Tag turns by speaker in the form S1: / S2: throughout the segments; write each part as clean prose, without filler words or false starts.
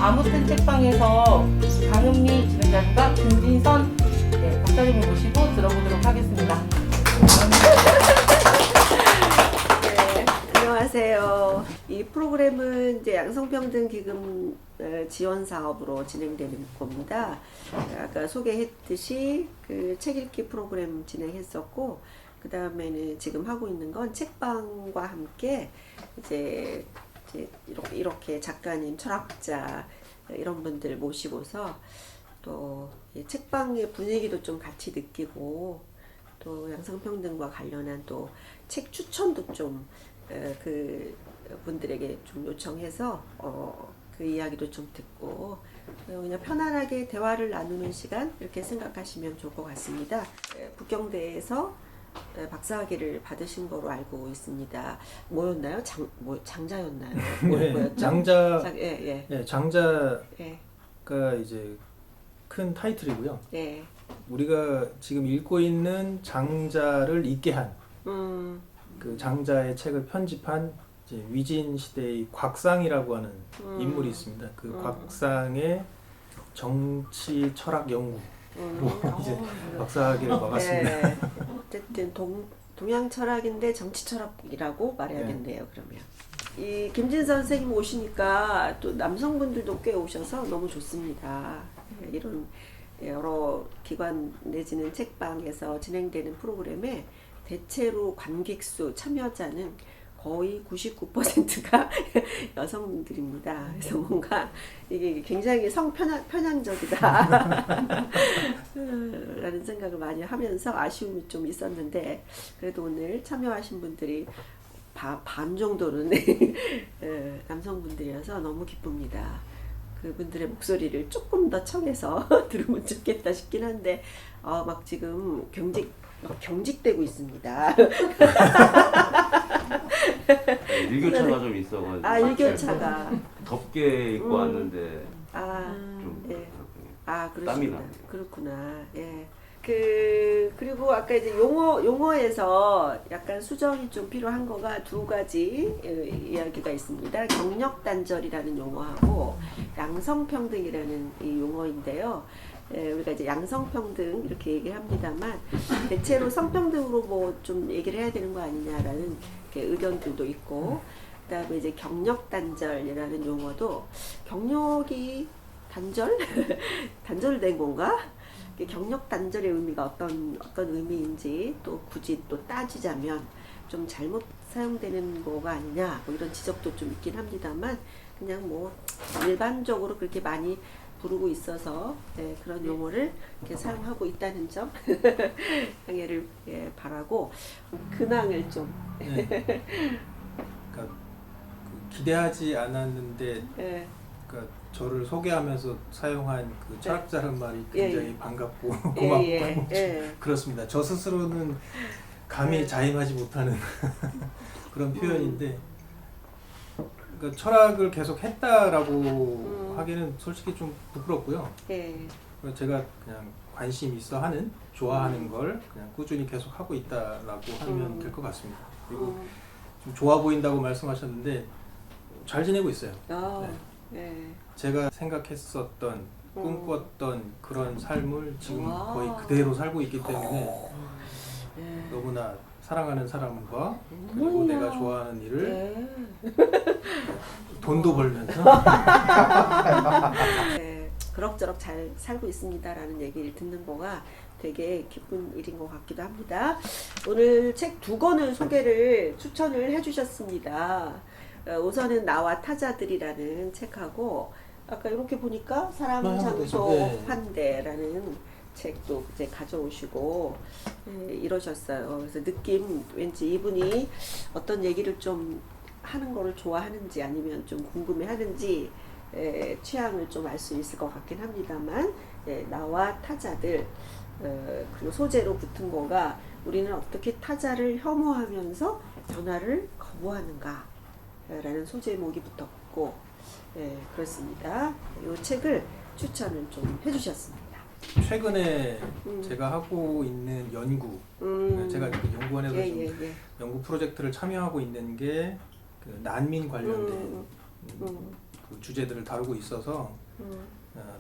S1: 아무튼 책방에서 강은미 진행자님과 김진선 박사님을 모시고 들어보도록 하겠습니다.
S2: 네, 안녕하세요. 이 프로그램은 이제 양성평등기금 지원 사업으로 진행되는 겁니다. 아까 소개했듯이 그 책 읽기 프로그램 진행했었고, 그 다음에는 지금 하고 있는 건 책방과 함께 이제 이렇게 작가님, 철학자 이런 분들 모시고서 또 책방의 분위기도 좀 같이 느끼고 또 양성평등과 관련한 또 책 추천도 좀 그 분들에게 좀 요청해서 그 이야기도 좀 듣고 그냥 편안하게 대화를 나누는 시간 이렇게 생각하시면 좋을 것 같습니다. 북경대에서 박사학위를 받으신 거로 알고 있습니다. 뭐였나요? 장자였나요?
S3: 네, 장자가
S2: 예.
S3: 이제 큰 타이틀이고요.
S2: 네.
S3: 우리가 지금 읽고 있는 장자를 읽게 한 그 장자의 책을 편집한 이제 위진 시대의 곽상이라고 하는 인물이 있습니다. 그 곽상의 정치 철학 연구로 이제 박사학위를 먹었습니다.
S2: 네. 어쨌든 동양 철학인데 정치 철학이라고 말해야겠네요. 그러면 이 김진선 선생님 오시니까 또 남성분들도 꽤 오셔서 너무 좋습니다. 이런 여러 기관 내지는 책방에서 진행되는 프로그램에 대체로 관객수 참여자는 거의 99%가 여성들입니다. 그래서 뭔가 이게 굉장히 성편향적이다 라는 생각을 많이 하면서 아쉬움이 좀 있었는데, 그래도 오늘 참여하신 분들이 반 정도는 남성분들이어서 너무 기쁩니다. 그분들의 목소리를 조금 더 청해서 들으면 좋겠다 싶긴 한데 막 지금 경직되고 있습니다.
S4: 일교차가 좀 있어가지고.
S2: 일교차가
S4: 덥게 입고 왔는데 좀
S2: 예.
S4: 땀이
S2: 그렇습니다.
S4: 나네요.
S2: 그렇구나. 예. 그리고 아까 이제 용어에서 약간 수정이 좀 필요한 거가 두 가지 이야기가 있습니다. 경력 단절이라는 용어하고 양성평등이라는 이 용어인데요. 우리가 이제 양성평등 이렇게 얘기를 합니다만 대체로 성평등으로 뭐 좀 얘기를 해야 되는 거 아니냐라는 의견들도 있고, 그다음에 이제 경력 단절이라는 용어도 경력이 단절된 건가? 경력 단절의 의미가 어떤 의미인지 또 굳이 또 따지자면 좀 잘못 사용되는 거가 아니냐 뭐 이런 지적도 좀 있긴 합니다만, 그냥 뭐 일반적으로 그렇게 많이 부르고 있어서 그런 용어를 이렇게 사용하고 있다는 점 양해를 바라고 근황을 좀
S3: 그러니까 기대하지 않았는데 그러니까 저를 소개하면서 사용한 그 철학자란 말이 굉장히 반갑고 고맙고 그렇습니다. 저 스스로는 감히 자임하지 못하는 그런 표현인데, 그러니까 철학을 계속 했다라고 하기는 솔직히 좀 부끄럽고요. 제가 그냥 관심 있어 하는, 좋아하는 걸 그냥 꾸준히 계속 하고 있다라고 하면 될 것 같습니다. 그리고 좀 좋아 보인다고 말씀하셨는데 잘 지내고 있어요. 제가 생각했었던 꿈꿨던 그런 삶을 지금 거의 그대로 살고 있기 때문에 너무나 사랑하는 사람과 그리고 내가 좋아하는 일을 돈도 벌면서
S2: 그럭저럭 잘 살고 있습니다라는 얘기를 듣는 거가 되게 기쁜 일인 것 같기도 합니다. 오늘 책 두 권을 추천을 해주셨습니다. 우선은 나와 타자들이라는 책하고 아까 이렇게 보니까 사람, 장소, 환대라는 책도 이제 가져오시고 이러셨어요. 그래서 느낌 왠지 이분이 어떤 얘기를 좀 하는 거를 좋아하는지 아니면 좀 궁금해하는지 취향을 좀 알 수 있을 것 같긴 합니다만, 나와 타자들 그리고 소재로 붙은 거가 우리는 어떻게 타자를 혐오하면서 변화를 거부하는가 라는 소제목이 붙었고 그렇습니다. 이 책을 추천을 좀 해주셨습니다.
S3: 최근에 제가 하고 있는 연구, 제가 그 연구원에서 연구 프로젝트를 참여하고 있는 게 그 난민 관련된 그 주제들을 다루고 있어서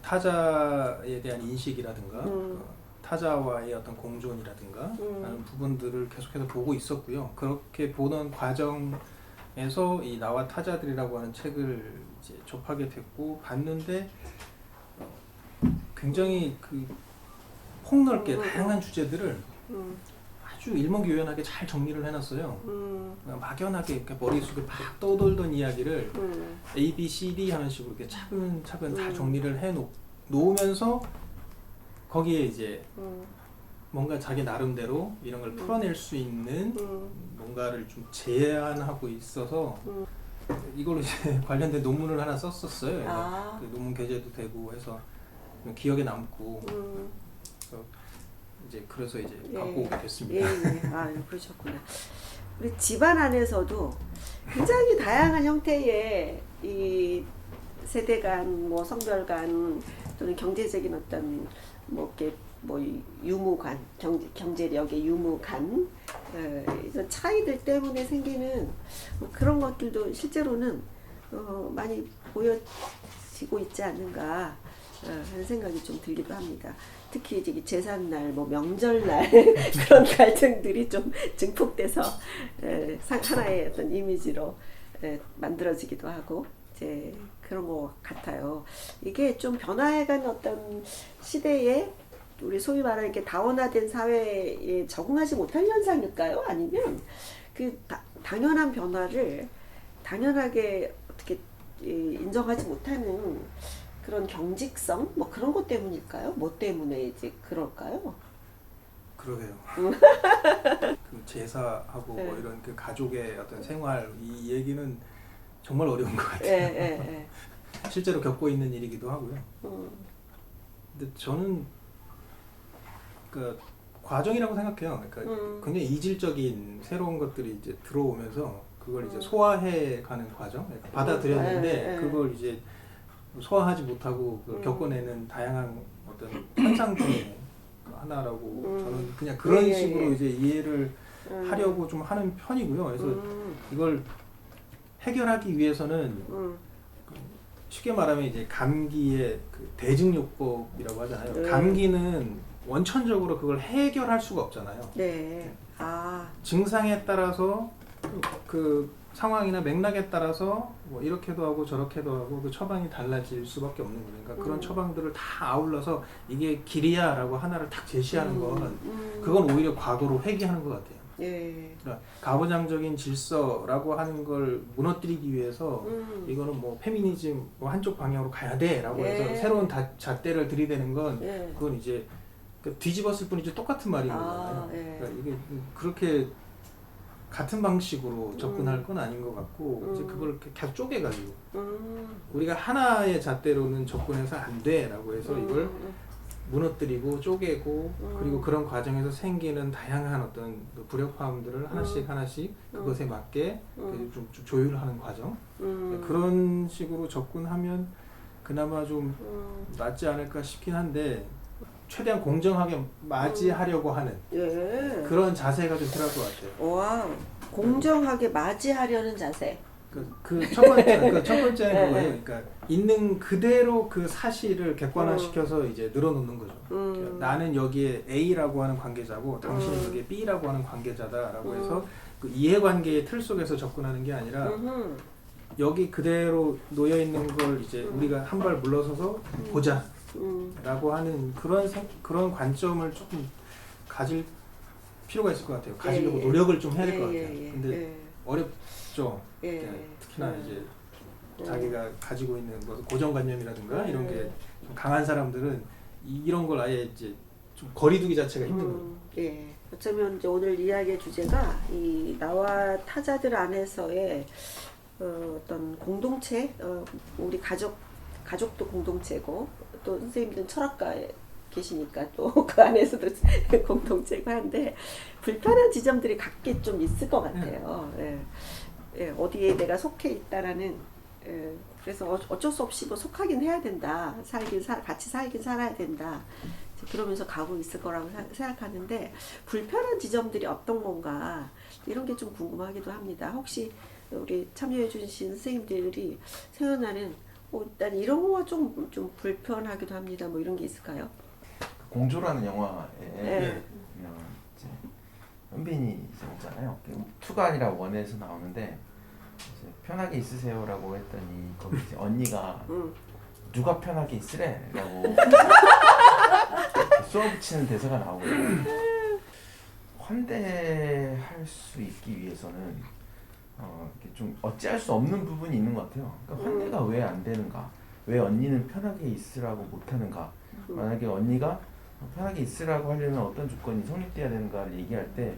S3: 타자에 대한 인식이라든가 타자와의 어떤 공존이라든가 하는 부분들을 계속해서 보고 있었고요. 그렇게 보는 과정에서 이 나와 타자들이라고 하는 책을 이제 접하게 됐고 봤는데 굉장히 그 폭넓게 다양한 주제들을 아주 일목요연하게 잘 정리를 해놨어요. 그냥 막연하게 이렇게 머릿속에 막 떠돌던 이야기를 A, B, C, D 하는 식으로 이렇게 차근차근 다 정리를 해놓으면서 거기에 이제 뭔가 자기 나름대로 이런 걸 풀어낼 수 있는 뭔가를 좀 제안하고 있어서 이걸로 이제 관련된 논문을 하나 썼었어요. 그 논문 게재도 되고 해서 기억에 남고 그래서 이제 갖고 오게 됐습니다.
S2: 아, 그러셨구나. 우리 집안 안에서도 굉장히 다양한 형태의 이 세대 간, 뭐 성별 간 또는 경제적인 어떤 뭐 이렇게 뭐 유무관, 경제력의 유무관 이런 차이들 때문에 생기는 뭐 그런 것들도 실제로는 많이 보여지고 있지 않는가 하는 생각이 좀 들기도 합니다. 특히 이제 제삿날, 뭐 명절날 그런 갈등들이 좀 증폭돼서 하나의 어떤 이미지로 만들어지기도 하고 이제 그런 것 같아요. 이게 좀 변화해간 어떤 시대에 우리 소위 말하는 이렇게 다원화된 사회에 적응하지 못할 현상일까요? 아니면 그 당연한 변화를 당연하게 어떻게 인정하지 못하는 그런 경직성 뭐 그런 것 때문일까요? 뭐 때문에 이제 그럴까요?
S3: 그러게요. 그 제사하고 뭐 이런 그 가족의 어떤 생활 이 얘기는 정말 어려운 것 같아요. 실제로 겪고 있는 일이기도 하고요. 근데 저는 그 과정이라고 생각해요. 그러니까 굉장히 이질적인 새로운 것들이 이제 들어오면서 그걸 이제 소화해 가는 과정. 그러니까 받아들였는데 그걸 이제 소화하지 못하고 그걸 겪어내는 다양한 어떤 현상 중에 하나라고 저는 그냥 그런 식으로 이제 이해를 하려고 좀 하는 편이고요. 그래서 이걸 해결하기 위해서는 쉽게 말하면 이제 감기의 그 대증요법이라고 하잖아요. 감기는 원천적으로 그걸 해결할 수가 없잖아요. 증상에 따라서 그 상황이나 맥락에 따라서 뭐 이렇게도 하고 저렇게도 하고 그 처방이 달라질 수밖에 없는 거니까 그런 처방들을 다 아울러서 이게 길이야라고 하나를 딱 제시하는 건 그건 오히려 과도로 회귀하는 것 같아요. 그러니까 가부장적인 질서라고 하는 걸 무너뜨리기 위해서 이거는 뭐 페미니즘 뭐 한쪽 방향으로 가야 돼라고 해서 새로운 잣대를 들이대는 건 그건 이제 뒤집었을 뿐이지 똑같은 말인 거잖아요. 그러니까 이게 그렇게 같은 방식으로 접근할 건 아닌 것 같고 이제 그걸 계속 쪼개가지고 우리가 하나의 잣대로는 접근해서 안 돼라고 해서 이걸 무너뜨리고 쪼개고 그리고 그런 과정에서 생기는 다양한 어떤 불협화음들을 하나씩 그것에 맞게 좀 조율하는 과정 그런 식으로 접근하면 그나마 좀 낫지 않을까 싶긴 한데 최대한 공정하게 맞이하려고 하는 그런 자세가 좀 필요할 것 같아요.
S2: 와, 공정하게 맞이하려는 자세.
S3: 그 첫 번째는 그거예요. 그러니까 있는 그대로 그 사실을 객관화시켜서 이제 늘어놓는 거죠. 그러니까 나는 여기에 A라고 하는 관계자고 당신은 여기에 B라고 하는 관계자다라고 해서 그 이해관계의 틀 속에서 접근하는 게 아니라 여기 그대로 놓여 있는 걸 이제 우리가 한 발 물러서서 보자. 라고 하는 그런 관점을 조금 가질 필요가 있을 것 같아요. 가지려고 노력을 좀 해야 될 것 같아요. 근데 어렵죠. 특히나 이제 자기가 가지고 있는 뭐 고정관념이라든가 이런 게 좀 강한 사람들은 이런 걸 아예 이제 좀 거리두기 자체가 힘든 거예요.
S2: 어쩌면 이제 오늘 이야기의 주제가 이 나와 타자들 안에서의 어떤 공동체, 우리 가족도 공동체고 또 선생님들은 철학가에 계시니까 또 그 안에서도 공동체고 한데 불편한 지점들이 각기 좀 있을 것 같아요. 어디에 내가 속해 있다라는 그래서 어쩔 수 없이 뭐 속하긴 해야 된다. 같이 살긴 살아야 된다. 그러면서 가고 있을 거라고 생각하는데 불편한 지점들이 어떤 건가 이런 게 좀 궁금하기도 합니다. 혹시 우리 참여해 주신 선생님들이 생각나는 일단 이런 거가 좀 불편하기도 합니다. 뭐 이런 게 있을까요?
S5: 공조라는 영화에
S2: 네.
S5: 이제 현빈이 이제 오잖아요. 2가 아니라 1에서 나오는데 이제 편하게 있으세요라고 했더니 거기 이제 언니가 누가 편하게 있으래라고 쏘아붙이는 대사가 나오거든요. 환대할 수 있기 위해서는 이렇게 좀 어찌할 수 없는 부분이 있는 것 같아요. 그러니까 환대가 왜 안 되는가? 왜 언니는 편하게 있으라고 못하는가? 만약에 언니가 편하게 있으라고 하려면 어떤 조건이 성립돼야 되는가를 얘기할 때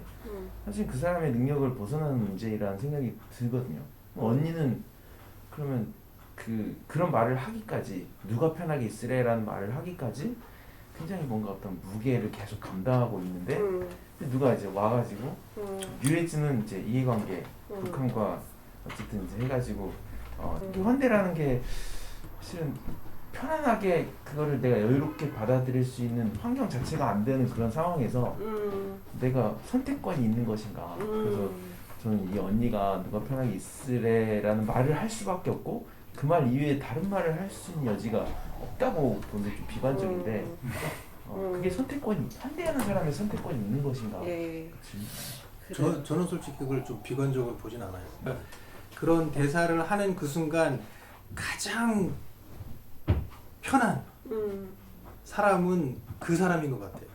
S5: 사실 그 사람의 능력을 벗어나는 문제라는 생각이 들거든요. 언니는 그러면 그런 말을 하기까지 누가 편하게 있으래라는 말을 하기까지 굉장히 뭔가 어떤 무게를 계속 감당하고 있는데 누가 이제 와가지고 유해진은 이제 이해관계 북한과 어쨌든 이제 해가지고 이 환대라는 게 사실은 편안하게 그거를 내가 여유롭게 받아들일 수 있는 환경 자체가 안 되는 그런 상황에서 내가 선택권이 있는 것인가. 그래서 저는 이 언니가 누가 편하게 있으래라는 말을 할 수밖에 없고 그 말 이외에 다른 말을 할 수 있는 여지가 없다고 보는데 좀 비관적인데 그게 선택권이 환대하는 사람의 선택권이 있는 것인가.
S2: 예.
S3: 저는 솔직히 그걸 좀 비관적으로 보진 않아요. 그러니까 그런 대사를 하는 그 순간 가장 편한 사람은 그 사람인 것 같아요.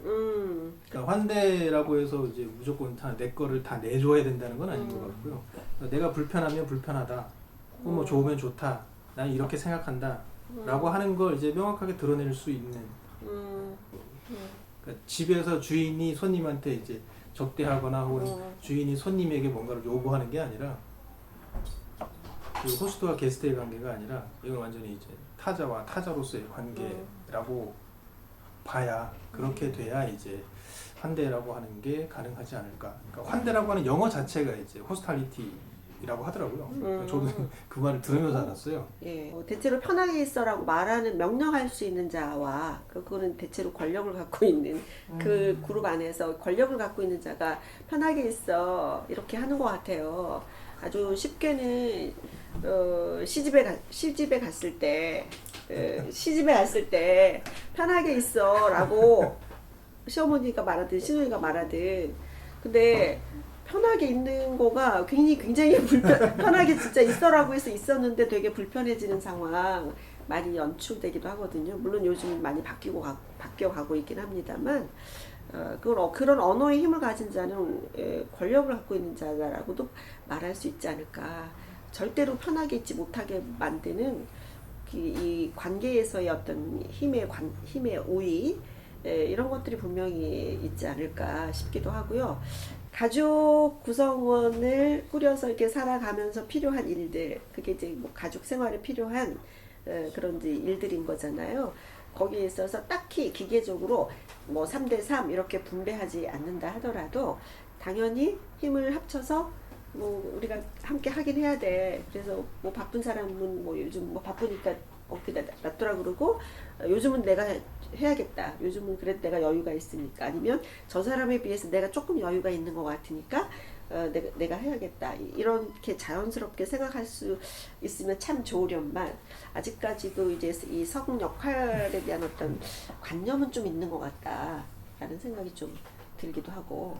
S3: 그러니까 환대라고 해서 이제 무조건 다 내 거를 다 내줘야 된다는 건 아닌 것 같고요. 그러니까 내가 불편하면 불편하다, 뭐 좋으면 좋다, 난 이렇게 생각한다 라고 하는 걸 이제 명확하게 드러낼 수 있는. 그러니까 집에서 주인이 손님한테 이제 접대하거나 혹은 주인이 손님에게 뭔가를 요구하는 게 아니라 그 호스트와 게스트의 관계가 아니라 이건 완전히 이제 타자와 타자로서의 관계라고 봐야, 그렇게 돼야 이제 환대라고 하는 게 가능하지 않을까. 그러니까 환대라고 하는 영어 자체가 이제 호스탈리티라고 하더라고요. 그러니까 저도 그 말을 들으면서 알았어요.
S2: 예. 대체로 편하게 있어라고 말하는 명령할 수 있는 자와 그거는 대체로 권력을 갖고 있는 그 그룹 안에서 권력을 갖고 있는 자가 편하게 있어 이렇게 하는 것 같아요. 아주 쉽게는 시집에 갔을 때 편하게 있어라고 시어머니가 말하든 시누이가 말하든 근데 편하게 있는 거가 굉장히 편하게 진짜 있어라고 해서 있었는데 되게 불편해지는 상황 많이 연출되기도 하거든요. 물론 요즘 많이 바뀌어가고 있긴 합니다만 그런 언어의 힘을 가진 자는 권력을 갖고 있는 자라고도 말할 수 있지 않을까. 절대로 편하게 있지 못하게 만드는 이 관계에서의 어떤 힘의 우위 이런 것들이 분명히 있지 않을까 싶기도 하고요. 가족 구성원을 꾸려서 이렇게 살아가면서 필요한 일들, 그게 이제 뭐 가족 생활에 필요한 그런 이제 일들인 거잖아요. 거기에 있어서 딱히 기계적으로 뭐 3대3 이렇게 분배하지 않는다 하더라도 당연히 힘을 합쳐서 뭐 우리가 함께 하긴 해야 돼. 그래서 뭐 바쁜 사람은 뭐 요즘 뭐 바쁘니까 어깨다 놔둬라 그러고 요즘은 내가 해야겠다. 요즘은 그래도 내가 여유가 있으니까 아니면 저 사람에 비해서 내가 조금 여유가 있는 것 같으니까 내가 해야겠다. 이렇게 자연스럽게 생각할 수 있으면 참 좋으련만 아직까지도 이제 이 성 역할에 대한 어떤 관념은 좀 있는 것 같다라는 생각이 좀 들기도 하고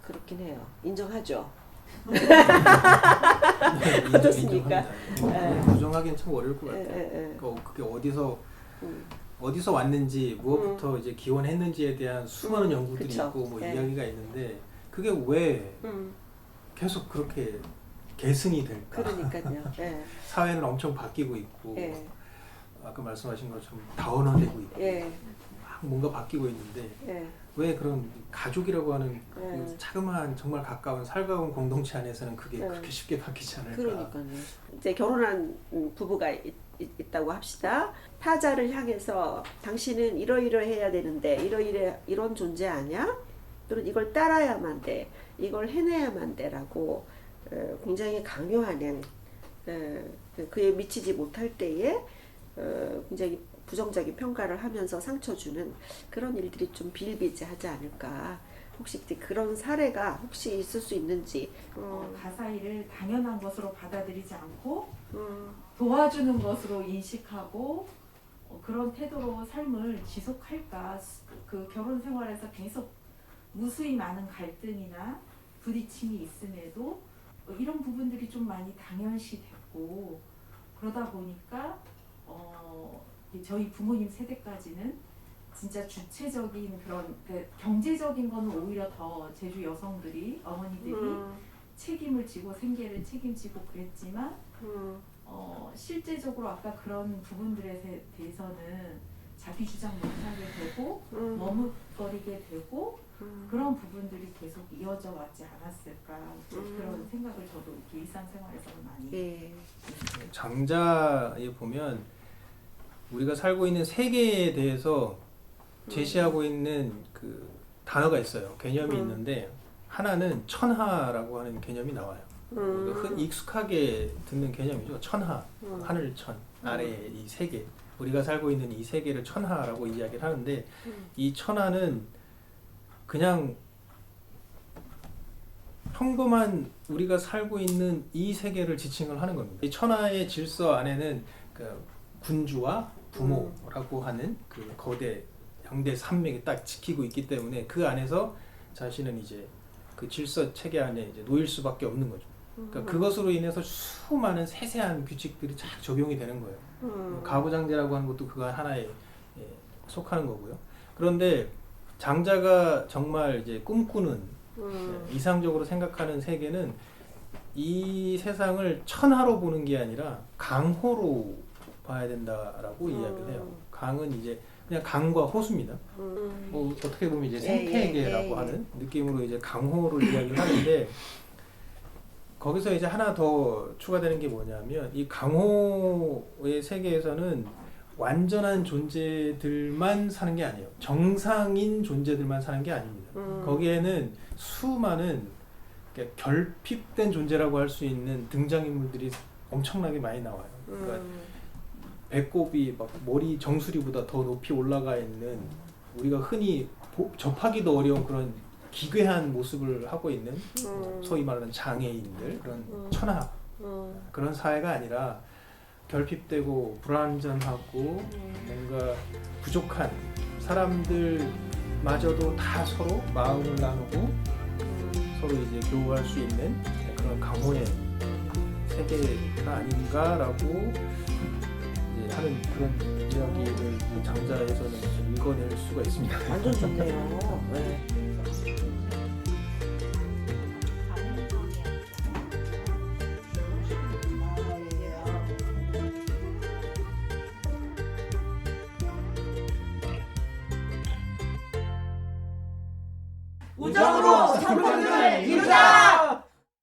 S2: 그렇긴 해요. 인정하죠. 어떻습니까?
S3: 부정하기는 참 어려울 것 같아요. 그게 어디서 왔는지 무엇부터 이제 기원했는지에 대한 수많은 연구들이
S2: 그쵸.
S3: 있고 뭐 이야기가 있는데 그게 왜 계속 그렇게 계승이 될까?
S2: 그러니까요.
S3: 사회는 엄청 바뀌고 있고 아까 말씀하신 것처럼 다원화되고 있고 막 뭔가 바뀌고 있는데 왜 그런 가족이라고 하는 그 자그마한 정말 가까운 살가운 공동체 안에서는 그게 그렇게 쉽게 바뀌지 않을까?
S2: 그러니까요. 이제 결혼한 부부가 있다고 합시다. 타자를 향해서 당신은 이러이러해야 되는데 이런 존재 아니야? 또는 이걸 따라야만 돼. 이걸 해내야만 돼라고 굉장히 강요하는 그에 미치지 못할 때에 굉장히 부정적인 평가를 하면서 상처 주는 그런 일들이 좀 비일비재하지 않을까 혹시 이제 그런 사례가 혹시 있을 수 있는지.
S6: 가사일을 당연한 것으로 받아들이지 않고
S2: 음,
S6: 도와주는 것으로 인식하고 그런 태도로 삶을 지속할까. 그 결혼 생활에서 계속 무수히 많은 갈등이나 부딪힘이 있음에도 이런 부분들이 좀 많이 당연시됐고, 그러다 보니까 저희 부모님 세대까지는 진짜 주체적인 그런 경제적인 거는 오히려 더 제주 여성들이, 어머니들이 책임을 지고 생계를 책임지고 그랬지만 실제적으로 아까 그런 부분들에 대해서는 자기 주장 못하게 되고 머뭇거리게 되고 그런 부분들이 계속 이어져 왔지 않았을까. 그런 생각을 저도 이렇게 일상생활에서 많이.
S2: 예.
S3: 장자에 보면 우리가 살고 있는 세계에 대해서 제시하고 있는 그 단어가 있어요. 개념이 있는데 하나는 천하라고 하는 개념이 나와요. 흔 익숙하게 듣는 개념이죠. 천하, 하늘천, 아래 이 세계. 우리가 살고 있는 이 세계를 천하라고 이야기를 하는데 이 천하는 그냥 평범한 우리가 살고 있는 이 세계를 지칭을 하는 겁니다. 이 천하의 질서 안에는 그 군주와 부모라고 하는 그 거대 양대 산맥이 딱 지키고 있기 때문에 그 안에서 자신은 이제 그 질서 체계 안에 이제 놓일 수밖에 없는 거죠. 그러니까 그것으로 인해서 수많은 세세한 규칙들이 쫙 적용이 되는 거예요. 가부장제라고 하는 것도 그거 하나에 속하는 거고요. 그런데 장자가 정말 이제 꿈꾸는 이상적으로 생각하는 세계는 이 세상을 천하로 보는 게 아니라 강호로 봐야 된다라고 이야기를 해요. 강은 이제 그냥 강과 호수입니다. 뭐 어떻게 보면 이제 생태계라고 하는 느낌으로 이제 강호를 이야기를 하는데 거기서 이제 하나 더 추가되는 게 뭐냐면 이 강호의 세계에서는 완전한 존재들만 사는 게 아니에요. 정상인 존재들만 사는 게 아닙니다. 거기에는 수많은 결핍된 존재라고 할 수 있는 등장인물들이 엄청나게 많이 나와요. 그러니까 배꼽이 막 머리 정수리보다 더 높이 올라가 있는 우리가 흔히 접하기도 어려운 그런 기괴한 모습을 하고 있는 소위 말하는 장애인들, 그런 천하 그런 사회가 아니라 결핍되고 불완전하고 뭔가 부족한 사람들마저도 다 서로 마음을 나누고 서로 이제 교우할 수 있는 그런 강호의 세계가 아닌가라고 이제 하는 그런 이야기를 이 장자에서는 좀 읽어낼 수가 있습니다.
S2: 완전 좋네요. 네.
S1: 우정으로 성공을 이루자!